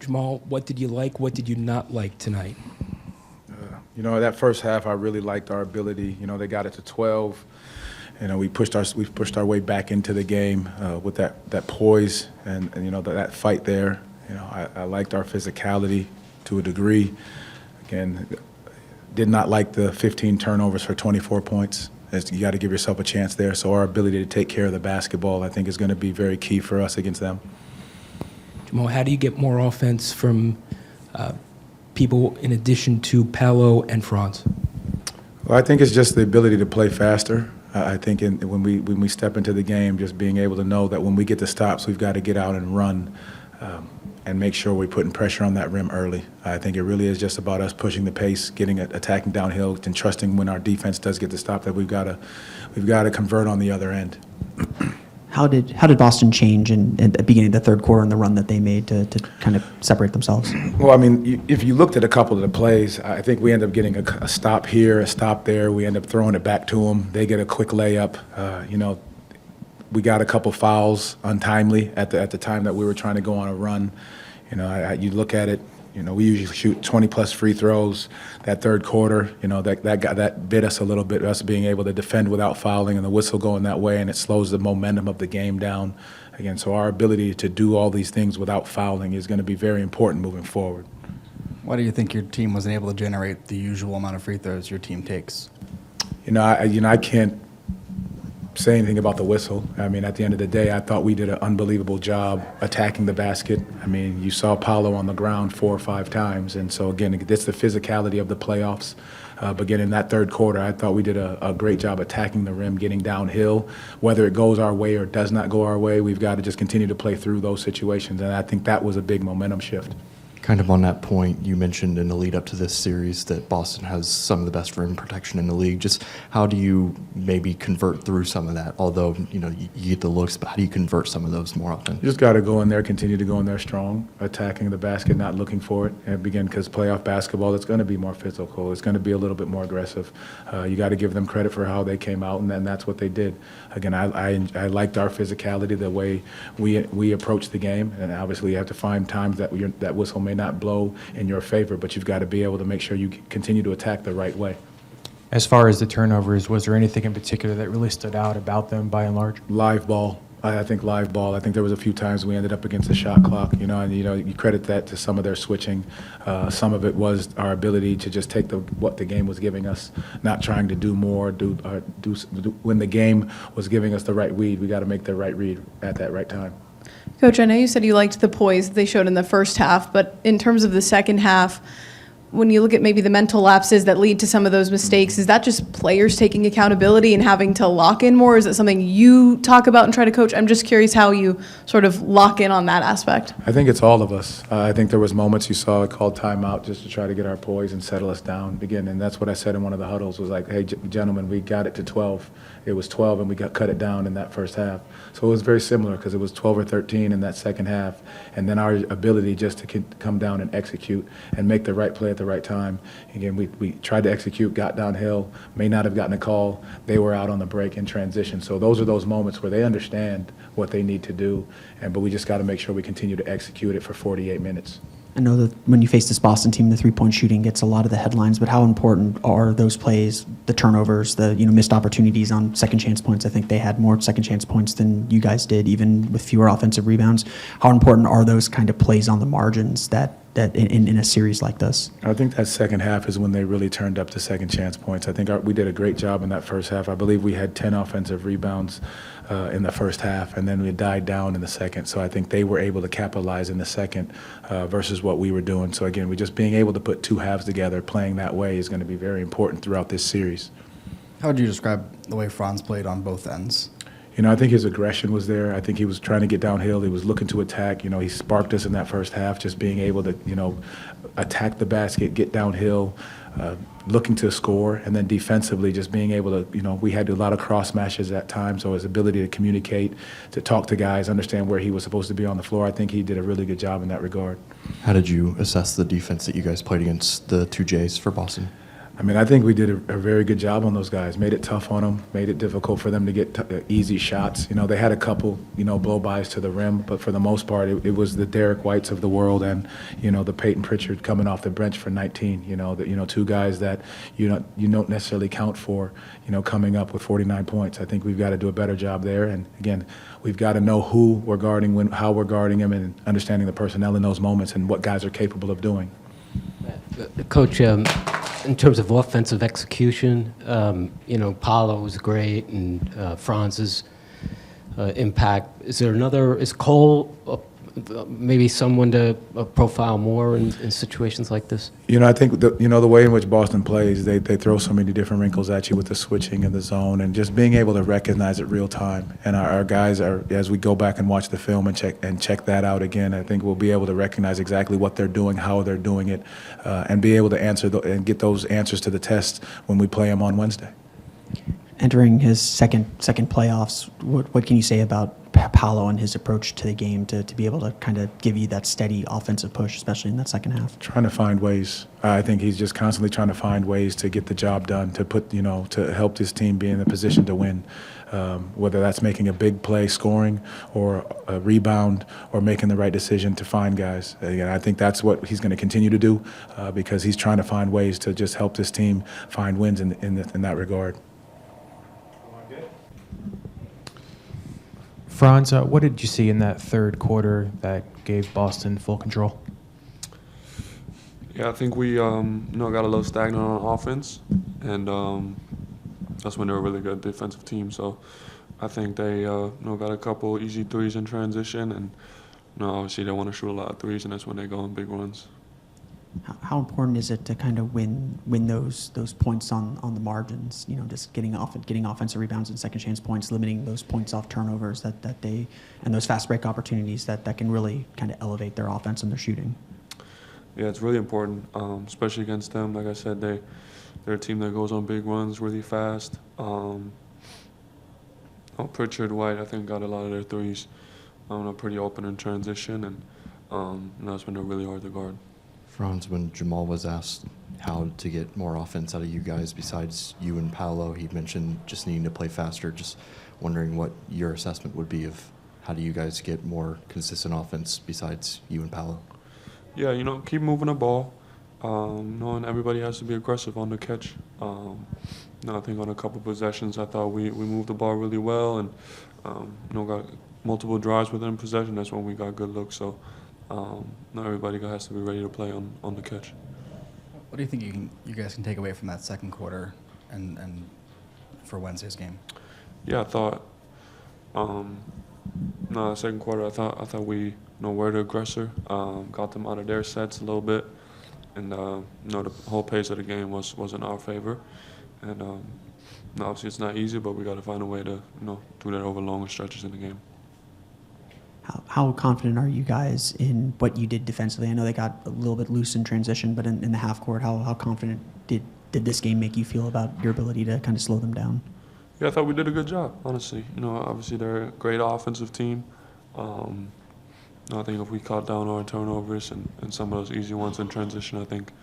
Jamal, what did you like? What did you not like tonight? That first half, I really liked our ability. They got it to 12. We pushed our way back into the game with that poise and that fight there. I liked our physicality to a degree. Again, did not like the 15 turnovers for 24 points. You got to give yourself a chance there. So our ability to take care of the basketball, I think, is going to be very key for us against them. Jamal, how do you get more offense from people in addition to Paolo and Franz? Well, I think it's just the ability to play faster. I think when we step into the game, just being able to know that when we get the stops, we've got to get out and run and make sure we're putting pressure on that rim early. I think it really is just about us pushing the pace, attacking downhill, and trusting when our defense does get the stop that we've got to convert on the other end. How did Boston change at the beginning of the third quarter and the run that they made to kind of separate themselves? Well, if you looked at a couple of the plays, I think we end up getting a stop here, a stop there. We end up throwing it back to them. They get a quick layup. We got a couple fouls untimely at the time that we were trying to go on a run. You look at it. We usually shoot 20-plus free throws. That third quarter, that bit us a little bit, us being able to defend without fouling and the whistle going that way, and it slows the momentum of the game down. Again, so our ability to do all these things without fouling is going to be very important moving forward. Why do you think your team wasn't able to generate the usual amount of free throws your team takes? I can't say anything about the whistle. At the end of the day, I thought we did an unbelievable job attacking the basket. You saw Paolo on the ground 4 or 5 times, and so again, it's the physicality of the playoffs. But again, in that third quarter, I thought we did a great job attacking the rim, getting downhill. Whether it goes our way or does not go our way, we've got to just continue to play through those situations, and I think that was a big momentum shift. Kind of on that point, you mentioned in the lead up to this series that Boston has some of the best rim protection in the league. Just how do you maybe convert through some of that? Although, you get the looks, but how do you convert some of those more often? You just got to go in there, continue to go in there strong, attacking the basket, not looking for it. And again, because playoff basketball, it's going to be more physical. It's going to be a little bit more aggressive. You got to give them credit for how they came out, and then that's what they did. Again, I liked our physicality, the way we approached the game, and obviously you have to find times that that whistle may not blow in your favor, but you've got to be able to make sure you continue to attack the right way. As far as the turnovers, was there anything in particular that really stood out about them by and large? Live ball. I think live ball. I think there was a few times we ended up against the shot clock, and you credit that to some of their switching. Some of it was our ability to just take what the game was giving us, not trying to do more. When the game was giving us the right read, we got to make the right read at that right time. Coach, I know you said you liked the poise they showed in the first half, but in terms of the second half, when you look at maybe the mental lapses that lead to some of those mistakes, is that just players taking accountability and having to lock in more? Is it something you talk about and try to coach? I'm just curious how you sort of lock in on that aspect. I think it's all of us. I think there was moments you saw a called timeout just to try to get our poise and settle us down again, and that's what I said in one of the huddles was like, hey, gentlemen, we got it to 12. It was 12, and we cut it down in that first half. So it was very similar because it was 12 or 13 in that second half, and then our ability just to come down and execute and make the right play at the right time. Again, we tried to execute, got downhill, may not have gotten a call. They were out on the break in transition. So those are those moments where they understand what they need to do, but we just got to make sure we continue to execute it for 48 minutes. I know that when you face this Boston team, the three-point shooting gets a lot of the headlines, but how important are those plays, the turnovers, the missed opportunities on second chance points? I think they had more second chance points than you guys did, even with fewer offensive rebounds. How important are those kind of plays on the margins that in a series like this? I think that second half is when they really turned up the second chance points. I think we did a great job in that first half. I believe we had 10 offensive rebounds in the first half, and then we died down in the second. So I think they were able to capitalize in the second versus what we were doing. So again, we just being able to put two halves together, playing that way is going to be very important throughout this series. How would you describe the way Franz played on both ends? I think his aggression was there. I think he was trying to get downhill. He was looking to attack. He sparked us in that first half, just being able to, attack the basket, get downhill, looking to score, and then defensively just being able to, we had a lot of cross matches at times, so his ability to communicate, to talk to guys, understand where he was supposed to be on the floor, I think he did a really good job in that regard. How did you assess the defense that you guys played against the two J's for Boston? I mean, I think we did a very good job on those guys. Made it tough on them. Made it difficult for them to get easy shots. You know, they had a couple, you know, blow-bys to the rim, but for the most part, it was the Derek Whites of the world and, you know, the Peyton Pritchard coming off the bench for 19. You know, two guys that you don't necessarily count for, you know, coming up with 49 points. I think we've got to do a better job there. And again, we've got to know who we're guarding, how we're guarding them, and understanding the personnel in those moments and what guys are capable of doing. Coach, in terms of offensive execution, you know, Paolo was great, and Franz's impact. Is Cole maybe someone to profile more in situations like this? You know, I think the way in which Boston plays, they throw so many different wrinkles at you with the switching and the zone, and just being able to recognize it real time. And our guys are, as we go back and watch the film and check that out again, I think we'll be able to recognize exactly what they're doing, how they're doing it, and be able to answer and get those answers to the test when we play them on Wednesday. Entering his second playoffs, what can you say about Paolo and his approach to the game to be able to kind of give you that steady offensive push, especially in that second half? Trying to find ways. I think he's just constantly trying to find ways to get the job done, to help this team be in a position to win. Whether that's making a big play, scoring, or a rebound, or making the right decision to find guys. Again, I think that's what he's going to continue to do because he's trying to find ways to just help this team find wins in that regard. Franz, what did you see in that third quarter that gave Boston full control? Yeah, I think we got a little stagnant on offense, and that's when they were a really good defensive team. So I think they got a couple easy threes in transition, and obviously they want to shoot a lot of threes, and that's when they go on big runs. How important is it to kind of win those points on the margins? You know, just getting offensive rebounds and second chance points, limiting those points off turnovers and those fast break opportunities that can really kind of elevate their offense and their shooting. Yeah, it's really important, especially against them. Like I said, they're a team that goes on big runs really fast. Pritchard, White, I think got a lot of their threes. Pretty open in transition, and that's when they're really hard to guard. Franz, when Jamal was asked how to get more offense out of you guys besides you and Paolo, he mentioned just needing to play faster. Just wondering what your assessment would be of how do you guys get more consistent offense besides you and Paolo? Yeah, keep moving the ball. And everybody has to be aggressive on the catch. I think on a couple possessions, I thought we moved the ball really well, and got multiple drives within possession. That's when we got good looks. So. Not everybody has to be ready to play on the catch. What do you think you guys can take away from that second quarter and for Wednesday's game? Yeah, I thought the second quarter I thought we were the aggressor, got them out of their sets a little bit, and the whole pace of the game was in our favor. And obviously it's not easy, but we got to find a way to do that over longer stretches in the game. How confident are you guys in what you did defensively? I know they got a little bit loose in transition, but in the half court, how confident did this game make you feel about your ability to kind of slow them down? Yeah, I thought we did a good job, honestly. Obviously they're a great offensive team. I think if we cut down our turnovers and some of those easy ones in transition, I think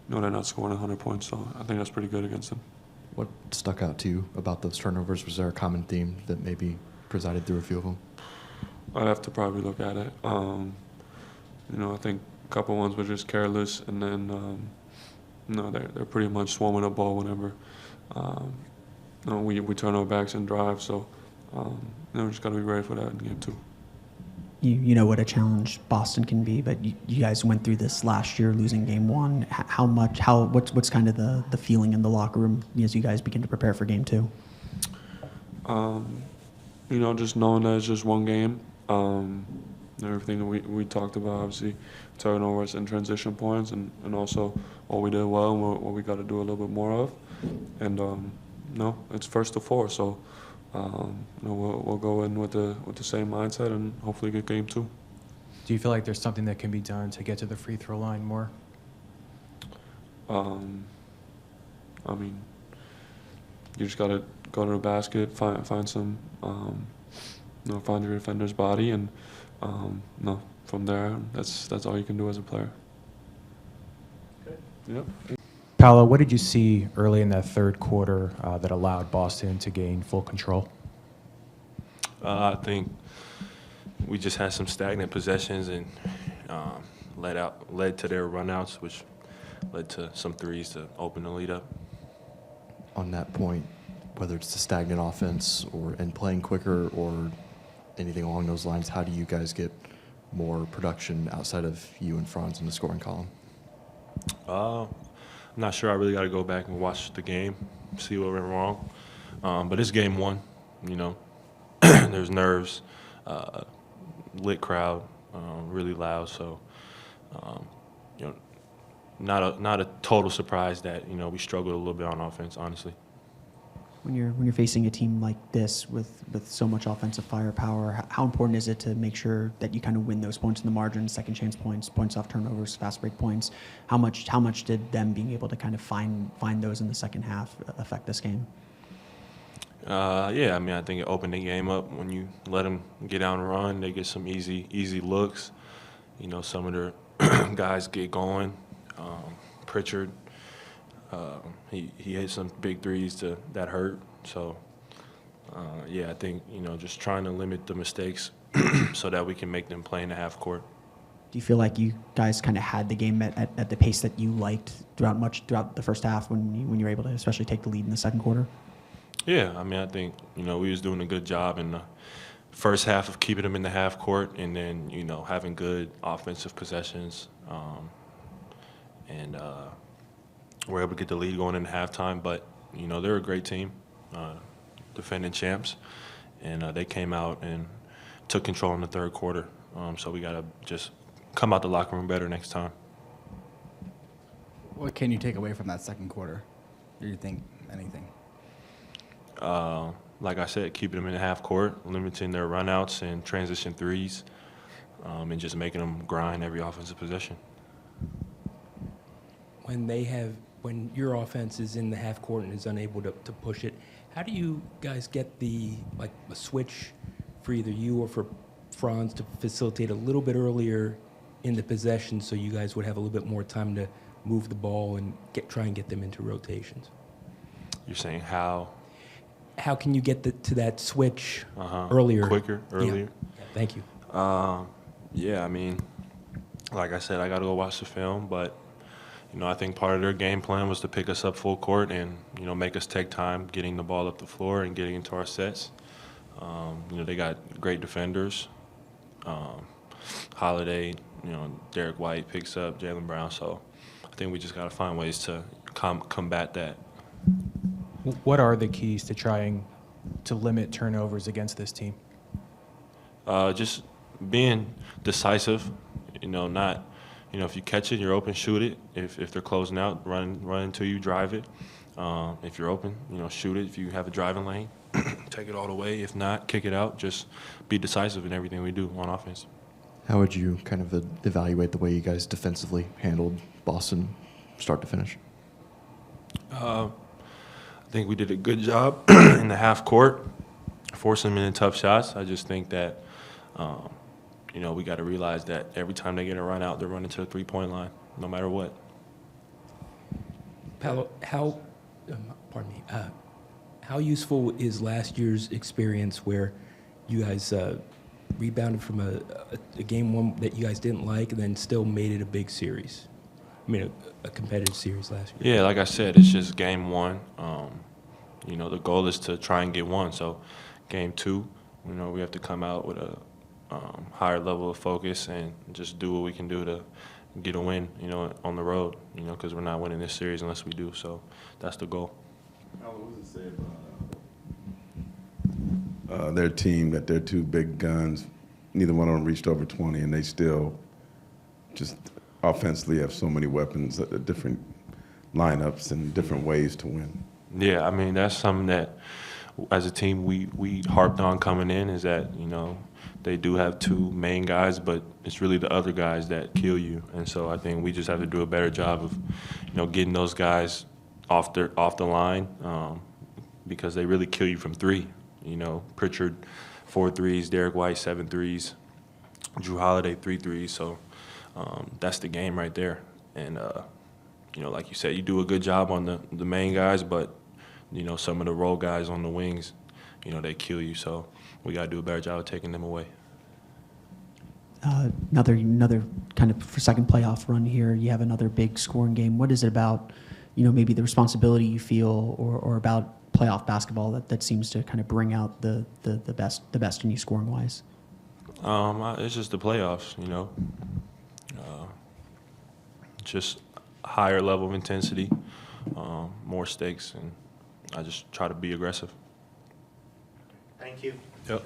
they're not scoring 100 points, so I think that's pretty good against them. What stuck out to you about those turnovers? Was there a common theme that maybe presided through a few of them? I'd have to probably look at it. I think a couple ones were just careless, and then they're pretty much swarming the ball whenever we turn our backs and drive. So we just got to be ready for that in game two. You know what a challenge Boston can be, but you guys went through this last year, losing game one. What's kind of the feeling in the locker room as you guys begin to prepare for game two? Just knowing that it's just one game. Everything that we talked about, obviously, turnovers and transition points, and also what we did well and what we got to do a little bit more of. And it's first to four, so we'll go in with the same mindset and hopefully get game two. Do you feel like there's something that can be done to get to the free throw line more? You just got to go to the basket, find some. Find your defender's body, and from there, that's all you can do as a player. Yep. Paolo, what did you see early in that third quarter that allowed Boston to gain full control? I think we just had some stagnant possessions and led to their runouts, which led to some threes to open the lead up. On that point, whether it's the stagnant offense and playing quicker or anything along those lines, how do you guys get more production outside of you and Franz in the scoring column? I'm not sure. I really got to go back and watch the game, see what went wrong. But it's game one, you know. There's nerves, lit crowd, really loud. So, you know, not a total surprise that, you know, we struggled a little bit on offense, honestly. When you're facing a team like this with so much offensive firepower, how important is it to make sure that you kind of win those points in the margin, second chance points, points off turnovers, fast break points? How much did them being able to kind of find those in the second half affect this game? Yeah, I mean, I think it opened the game up when you let them get out and run. They get some easy looks. You know, some of their guys get going. Pritchard, he hit some big threes that hurt. So, yeah, I think, you know, just trying to limit the mistakes so that we can make them play in the half court. Do you feel like you guys kind of had the game at the pace that you liked throughout the first half when you were able to especially take the lead in the second quarter? Yeah, I mean, I think, you know, we was doing a good job in the first half of keeping them in the half court and then, you know, having good offensive possessions. And we're able to get the lead going into halftime. But, you know, they're a great team, defending champs. And they came out and took control in the third quarter. So we got to just come out the locker room better next time. What can you take away from that second quarter? Do you think anything? Like I said, keeping them in the half court, limiting their runouts and transition threes, and just making them grind every offensive possession. When your offense is in the half court and is unable to push it, how do you guys get a switch for either you or for Franz to facilitate a little bit earlier in the possession so you guys would have a little bit more time to move the ball and try and get them into rotations? You're saying how? How can you get to that switch earlier? Quicker, earlier? Yeah, thank you. Yeah, I mean, like I said, I got to go watch the film, but, you know, I think part of their game plan was to pick us up full court and, you know, make us take time getting the ball up the floor and getting into our sets. You know, they got great defenders. Holiday, you know, Derek White picks up Jaylen Brown, so I think we just got to find ways to combat that. What are the keys to trying to limit turnovers against this team? Just being decisive, you know, not, you know, if you catch it, you're open, shoot it. If they're closing out, run into you, drive it. If you're open, you know, shoot it. If you have a driving lane, take it all the way. If not, kick it out. Just be decisive in everything we do on offense. How would you kind of evaluate the way you guys defensively handled Boston start to finish? I think we did a good job in the half court, forcing them into tough shots. I just think that, you know, we got to realize that every time they get a run out, they're running to the three-point line, no matter what. Paolo, how useful is last year's experience where you guys rebounded from a game one that you guys didn't like and then still made it a big series? I mean, a competitive series last year. Yeah, like I said, it's just game one. You know, the goal is to try and get one. So game two, you know, we have to come out with a higher level of focus and just do what we can do to get a win, you know, on the road, you know, because we're not winning this series unless we do. So that's the goal. What does it say about their team, that they're two big guns, neither one of them reached over 20, and they still just offensively have so many weapons, different lineups and different ways to win? Yeah, I mean, that's something that as a team we harped on coming in, is that, you know, they do have two main guys, but it's really the other guys that kill you. And so I think we just have to do a better job of, you know, getting those guys off the line, because they really kill you from three. You know, Pritchard 4 threes, Derek White 7 threes, Drew Holiday 3 threes. So that's the game right there. And like you said, you do a good job on the main guys, but some of the role guys on the wings, they kill you. So we got to do a better job of taking them away. Another kind of for second playoff run here. You have another big scoring game. What is it about, maybe the responsibility you feel, or about playoff basketball that seems to kind of bring out the best in you scoring wise? It's just the playoffs, just higher level of intensity, more stakes, and I just try to be aggressive. Thank you. Yep.